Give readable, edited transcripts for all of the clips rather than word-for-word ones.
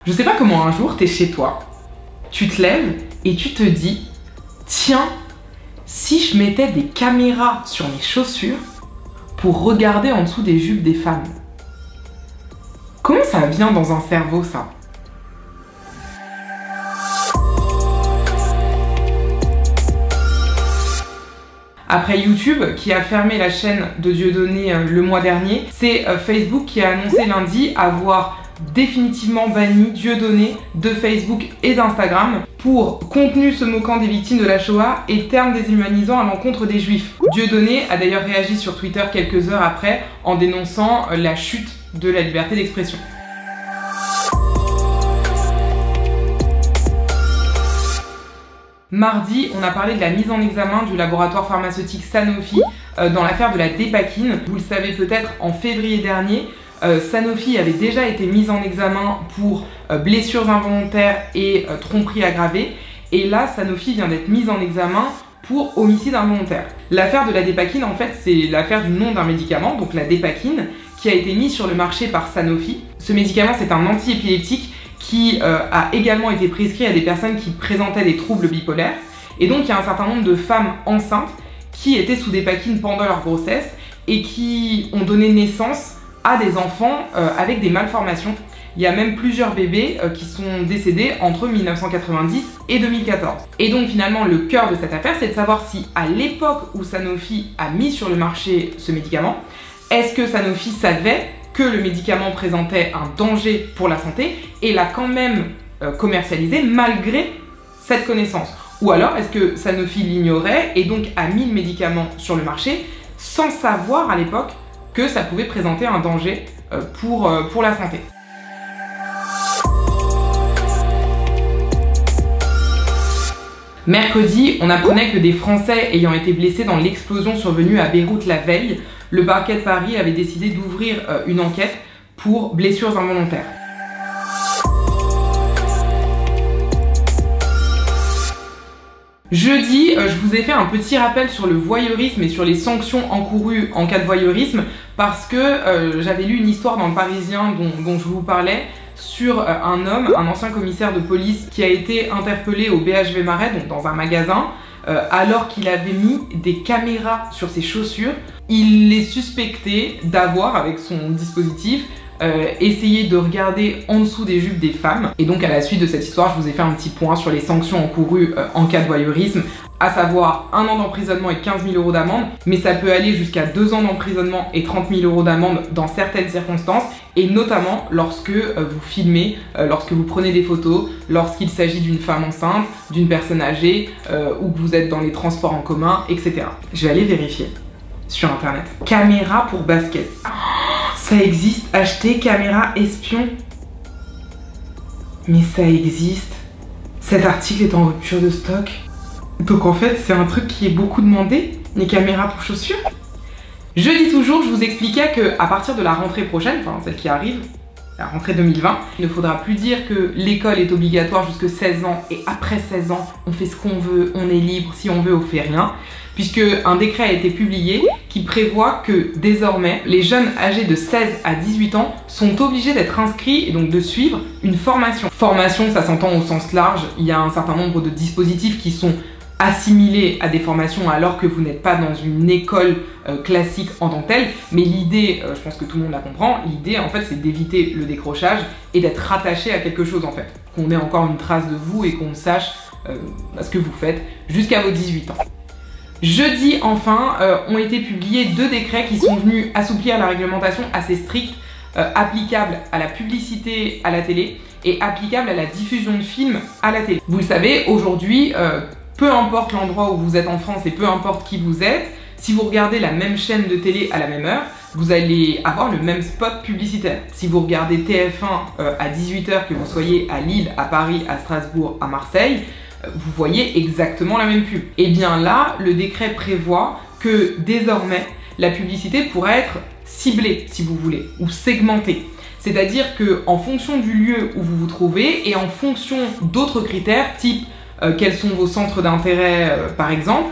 Je sais pas comment un jour t'es chez toi, tu te lèves et tu te dis tiens, si je mettais des caméras sur mes chaussures pour regarder en dessous des jupes des femmes. Comment ça vient dans un cerveau ça? Après YouTube, qui a fermé la chaîne de Dieudonné le mois dernier, c'est Facebook qui a annoncé lundi avoir définitivement banni Dieudonné de Facebook et d'Instagram pour contenu se moquant des victimes de la Shoah et termes déshumanisants à l'encontre des Juifs. Dieudonné a d'ailleurs réagi sur Twitter quelques heures après en dénonçant la chute de la liberté d'expression. Mardi, on a parlé de la mise en examen du laboratoire pharmaceutique Sanofi dans l'affaire de la Dépakine. Vous le savez peut-être, en février dernier, Sanofi avait déjà été mise en examen pour blessures involontaires et tromperie aggravée. Et là, Sanofi vient d'être mise en examen pour homicide involontaire. L'affaire de la Dépakine, en fait, c'est l'affaire du nom d'un médicament, donc la Dépakine, qui a été mis sur le marché par Sanofi. Ce médicament, c'est un antiépileptique qui a également été prescrit à des personnes qui présentaient des troubles bipolaires. Et donc, il y a un certain nombre de femmes enceintes qui étaient sous Dépakine pendant leur grossesse et qui ont donné naissance à des enfants avec des malformations. Il y a même plusieurs bébés qui sont décédés entre 1990 et 2014. Et donc finalement, le cœur de cette affaire, c'est de savoir si à l'époque où Sanofi a mis sur le marché ce médicament, est-ce que Sanofi savait que le médicament présentait un danger pour la santé et l'a quand même commercialisé malgré cette connaissance? Ou alors est-ce que Sanofi l'ignorait et donc a mis le médicament sur le marché sans savoir à l'époque que ça pouvait présenter un danger pour la santé? Mercredi, on apprenait que des Français ayant été blessés dans l'explosion survenue à Beyrouth la veille, le parquet de Paris avait décidé d'ouvrir une enquête pour blessures involontaires. Jeudi, je vous ai fait un petit rappel sur le voyeurisme et sur les sanctions encourues en cas de voyeurisme parce que j'avais lu une histoire dans le Parisien dont je vous parlais sur un homme, un ancien commissaire de police qui a été interpellé au BHV Marais, donc dans un magasin, alors qu'il avait mis des caméras sur ses chaussures. Il est suspecté d'avoir, avec son dispositif, essayé de regarder en dessous des jupes des femmes. Et donc à la suite de cette histoire, je vous ai fait un petit point sur les sanctions encourues en cas de voyeurisme, à savoir 1 an d'emprisonnement et 15 000 € d'amende, mais ça peut aller jusqu'à 2 ans d'emprisonnement et 30 000 € d'amende dans certaines circonstances, et notamment lorsque vous filmez, lorsque vous prenez des photos, lorsqu'il s'agit d'une femme enceinte, d'une personne âgée, ou que vous êtes dans les transports en commun, etc. Je vais aller vérifier sur internet. Caméra pour basket. Ça existe, acheter caméra espion. Mais ça existe. Cet article est en rupture de stock. Donc en fait, c'est un truc qui est beaucoup demandé, les caméras pour chaussures. Je dis toujours, je vous expliquais qu'à partir de la rentrée prochaine, enfin celle qui arrive, la rentrée 2020, il ne faudra plus dire que l'école est obligatoire jusque 16 ans et après 16 ans, on fait ce qu'on veut, on est libre, si on veut, on fait rien. Puisque un décret a été publié qui prévoit que désormais, les jeunes âgés de 16 à 18 ans sont obligés d'être inscrits et donc de suivre une formation. Formation, ça s'entend au sens large, il y a un certain nombre de dispositifs qui sont assimilés à des formations alors que vous n'êtes pas dans une école classique en tant que telle, mais l'idée, je pense que tout le monde la comprend, l'idée en fait c'est d'éviter le décrochage et d'être rattaché à quelque chose en fait, qu'on ait encore une trace de vous et qu'on sache ce que vous faites jusqu'à vos 18 ans. Jeudi, enfin, ont été publiés 2 décrets qui sont venus assouplir la réglementation assez stricte applicable à la publicité à la télé et applicable à la diffusion de films à la télé. Vous le savez, aujourd'hui, peu importe l'endroit où vous êtes en France et peu importe qui vous êtes, si vous regardez la même chaîne de télé à la même heure, vous allez avoir le même spot publicitaire. Si vous regardez TF1 à 18 h, que vous soyez à Lille, à Paris, à Strasbourg, à Marseille, vous voyez exactement la même pub. Et bien là, le décret prévoit que désormais, la publicité pourrait être ciblée, si vous voulez, ou segmentée. C'est-à-dire qu'en fonction du lieu où vous vous trouvez et en fonction d'autres critères, type quels sont vos centres d'intérêt par exemple,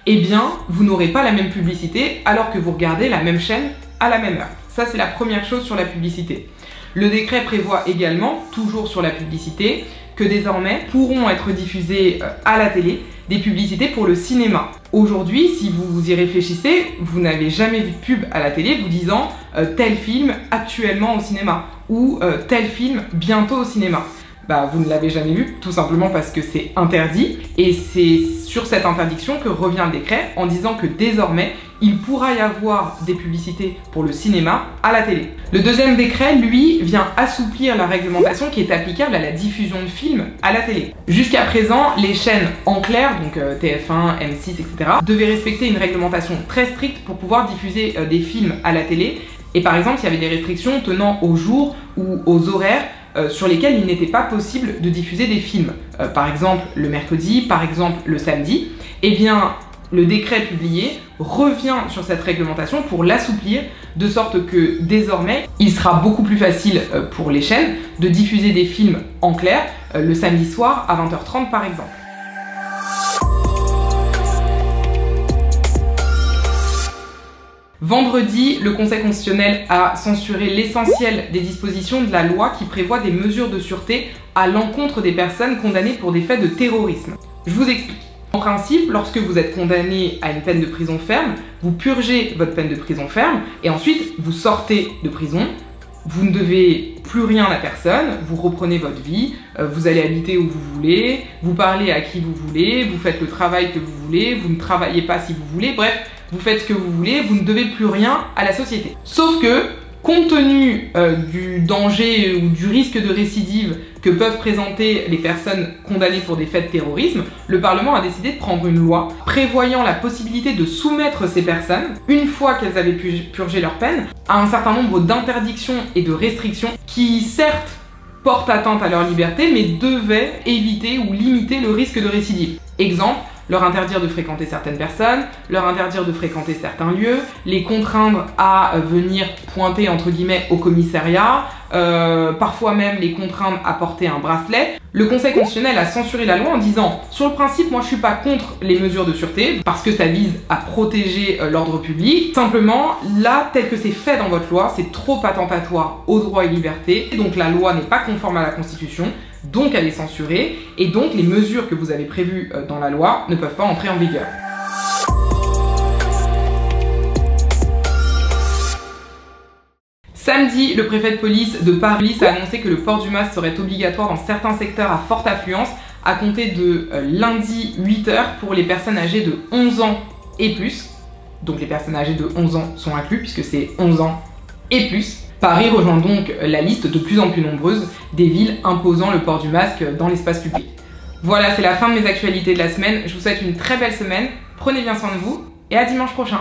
eh bien, vous n'aurez pas la même publicité alors que vous regardez la même chaîne à la même heure. Ça, c'est la première chose sur la publicité. Le décret prévoit également, toujours sur la publicité, que désormais pourront être diffusées à la télé des publicités pour le cinéma. Aujourd'hui, si vous y réfléchissez, vous n'avez jamais vu de pub à la télé vous disant tel film actuellement au cinéma ou tel film bientôt au cinéma. Bah, vous ne l'avez jamais vu, tout simplement parce que c'est interdit, et c'est sur cette interdiction que revient le décret en disant que désormais, il pourra y avoir des publicités pour le cinéma à la télé. Le deuxième décret, lui, vient assouplir la réglementation qui est applicable à la diffusion de films à la télé. Jusqu'à présent, les chaînes en clair, donc TF1, M6, etc., devaient respecter une réglementation très stricte pour pouvoir diffuser des films à la télé, et par exemple, il y avait des restrictions tenant aux jours ou aux horaires sur lesquels il n'était pas possible de diffuser des films. Par exemple, le mercredi, par exemple, le samedi. Eh bien, le décret publié revient sur cette réglementation pour l'assouplir, de sorte que désormais, il sera beaucoup plus facile pour les chaînes de diffuser des films en clair le samedi soir à 20h30 par exemple. Vendredi, le Conseil constitutionnel a censuré l'essentiel des dispositions de la loi qui prévoit des mesures de sûreté à l'encontre des personnes condamnées pour des faits de terrorisme. Je vous explique. En principe, lorsque vous êtes condamné à une peine de prison ferme, vous purgez votre peine de prison ferme et ensuite vous sortez de prison. Vous ne devez plus rien à personne, vous reprenez votre vie, vous allez habiter où vous voulez, vous parlez à qui vous voulez, vous faites le travail que vous voulez, vous ne travaillez pas si vous voulez, bref, vous faites ce que vous voulez, vous ne devez plus rien à la société. Sauf que, compte tenu du danger ou du risque de récidive que peuvent présenter les personnes condamnées pour des faits de terrorisme, le Parlement a décidé de prendre une loi prévoyant la possibilité de soumettre ces personnes, une fois qu'elles avaient purgé leur peine, à un certain nombre d'interdictions et de restrictions qui, certes, portent atteinte à leur liberté, mais devaient éviter ou limiter le risque de récidive. Exemple, leur interdire de fréquenter certaines personnes, leur interdire de fréquenter certains lieux, les contraindre à venir pointer entre guillemets au commissariat, parfois même les contraindre à porter un bracelet. Le Conseil constitutionnel a censuré la loi en disant « Sur le principe, moi je suis pas contre les mesures de sûreté parce que ça vise à protéger l'ordre public. Simplement, là, tel que c'est fait dans votre loi, c'est trop attentatoire aux droits et libertés. Donc la loi n'est pas conforme à la Constitution. Donc elle est censurée, et donc les mesures que vous avez prévues dans la loi ne peuvent pas entrer en vigueur. Samedi, le préfet de police de Paris a annoncé que le port du masque serait obligatoire dans certains secteurs à forte affluence à compter de lundi 8h pour les personnes âgées de 11 ans et plus. Donc les personnes âgées de 11 ans sont inclus puisque c'est 11 ans et plus. Paris rejoint donc la liste de plus en plus nombreuse des villes imposant le port du masque dans l'espace public. Voilà, c'est la fin de mes actualités de la semaine. Je vous souhaite une très belle semaine, prenez bien soin de vous et à dimanche prochain.